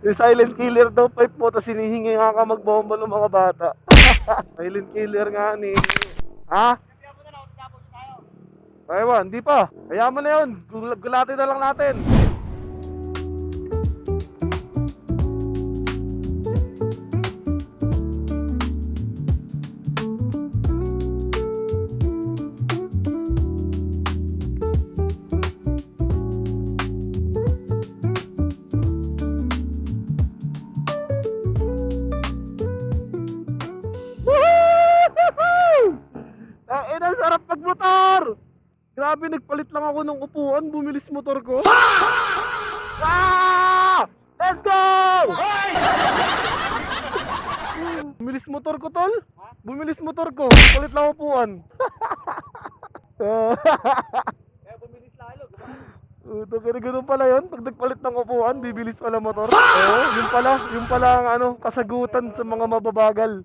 Yung silent killer daw pipe mo, tapos hinihingi nga ka magbomba ng mga bata. Silent killer nga ni... Ha? Ewan, hindi pa. Kaya mo na yun. Gulatin na lang natin. Ang ina, sarap magmotor! Grabe, nagpalit lang ako ng upuan, bumilis motor ko. Ah! Let's go! Bumilis motor ko, tol. Bumilis motor ko, palit lang upuan. Ito, pero ganun pala yun. Pag nagpalit ng upuan, bibilis pala motor. Oo, yun pala ang ano, kasagutan sa mga mababagal.